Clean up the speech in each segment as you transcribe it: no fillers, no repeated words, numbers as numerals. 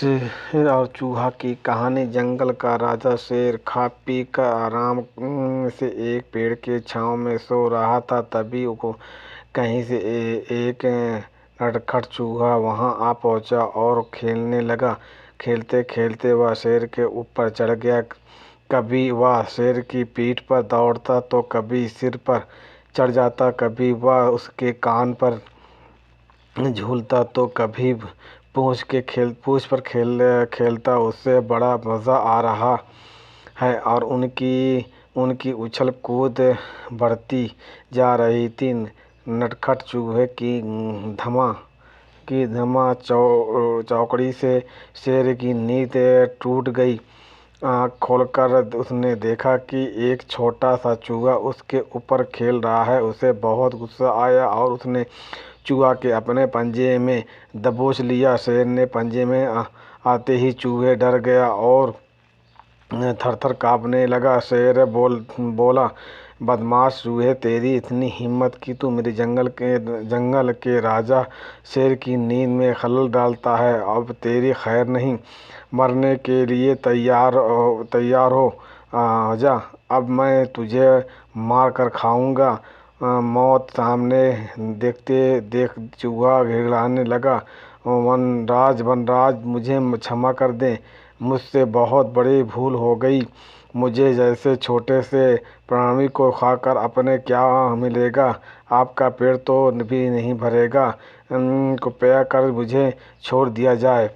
शेर और चूहा की कहानी। जंगल का राजा शेर खा पी कर आराम से एक पेड़ के छांव में सो रहा था। तभी को कहीं से एक नटखट चूहा वहां आ पहुंचा और खेलने लगा। खेलते खेलते वह शेर के ऊपर चढ़ गया। कभी वह शेर की पीठ पर दौड़ता तो कभी सिर पर चढ़ जाता। कभी वह उसके कान पर झूलता तो कभी पूंछ पर खेलता। उससे बड़ा मज़ा आ रहा है और उनकी उछल कूद बढ़ती जा रही थी। नटखट चूहे की धमा चौकड़ी से शेर की नींद टूट गई। आँख खोलकर उसने देखा कि एक छोटा सा चूहा उसके ऊपर खेल रहा है। उसे बहुत गुस्सा आया और उसने चूहा के अपने पंजे में दबोच लिया। शेर ने पंजे में आते ही चूहा डर गया और थर-थर काँपने लगा। शेर बोला, बदमाश चूहे, तेरी इतनी हिम्मत कि तू मेरे जंगल के राजा शेर की नींद में खलल डालता है। अब तेरी खैर नहीं। मरने के लिए तैयार हो जा। अब मैं तुझे मार कर खाऊंगा। मौत सामने देख चूहा गिड़गिड़ाने लगा, वनराज, मुझे क्षमा कर दें। मुझसे बहुत बड़ी भूल हो गई। मुझे जैसे छोटे से प्राणी को खाकर अपने क्या मिलेगा। आपका पेट तो भी नहीं भरेगा। कृपया कर मुझे छोड़ दिया जाए।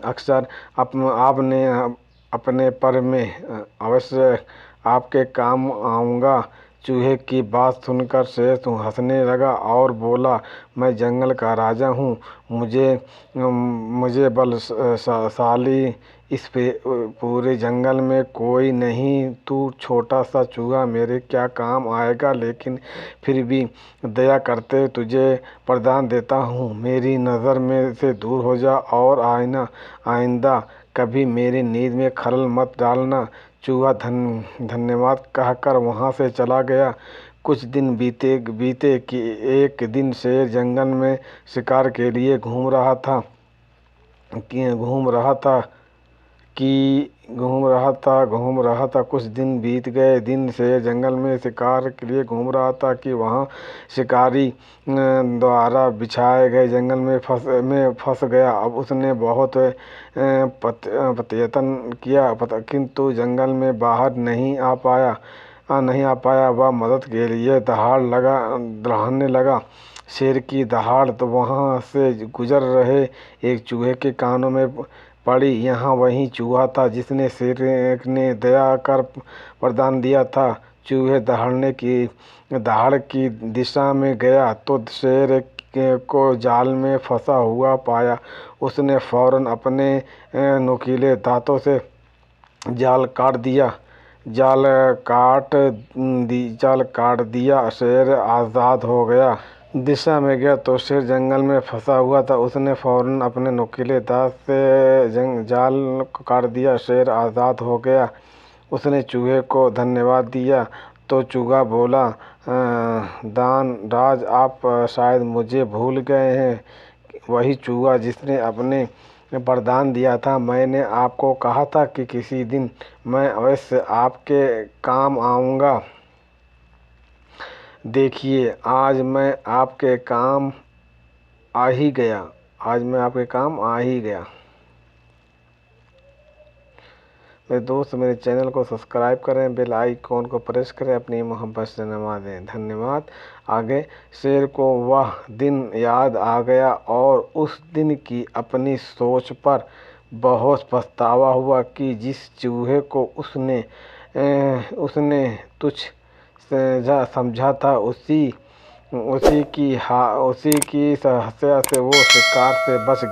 अक्सर आपने अपने पर में अवश्य आपके काम आऊँगा। चूहे की बात सुनकर शेर हंसने लगा और बोला, मैं जंगल का राजा हूँ। मुझे बलशाली इस पूरे जंगल में कोई नहीं। तू छोटा सा चूहा मेरे क्या काम आएगा। लेकिन फिर भी दया करते तुझे वरदान देता हूँ, मेरी नज़र में से दूर हो जा और आइंदा कभी मेरी नींद में खलल मत डालना। चूहा धन्यवाद कहकर वहाँ से चला गया। कुछ दिन बीते कि एक दिन शेर जंगल में शिकार के लिए घूम रहा था। कुछ दिन बीत गए। दिन शेर जंगल में शिकार के लिए घूम रहा था कि वहाँ शिकारी द्वारा बिछाए गए जंगल में फंस गया। अब उसने बहुत प्रयत्न किया किंतु जंगल में बाहर नहीं आ पाया। वह मदद के लिए दहाड़ने लगा। शेर की दहाड़ तो वहाँ से गुजर रहे एक चूहे के कानों में पड़ी। यहाँ वही चूहा था जिसने शेर ने दया कर वरदान दिया था। चूहे दहाड़ की दिशा में गया तो शेर को जाल में फंसा हुआ पाया। उसने फौरन अपने नुकीले दांतों से जाल काट दिया। शेर आज़ाद हो गया। दिशा में गया तो शेर जंगल में फंसा हुआ था। उसने फौरन अपने नुकीले दांत से जाल को काट दिया। शेर आज़ाद हो गया। उसने चूहे को धन्यवाद दिया तो चूहा बोला, राज, आप शायद मुझे भूल गए हैं। वही चूहा जिसने अपने वरदान दिया था। मैंने आपको कहा था कि किसी दिन मैं अवश्य आपके काम आऊँगा। देखिए, आज मैं आपके काम आ ही गया। मेरे दोस्त, मेरे चैनल को सब्सक्राइब करें, बेल आइकॉन को प्रेस करें, अपनी मोहब्बत से नवाजें। धन्यवाद। आगे शेर को वह दिन याद आ गया और उस दिन की अपनी सोच पर बहुत पछतावा हुआ कि जिस चूहे को उसने तुच्छ समझा था, उसी की हत्या से वो शिकार से बच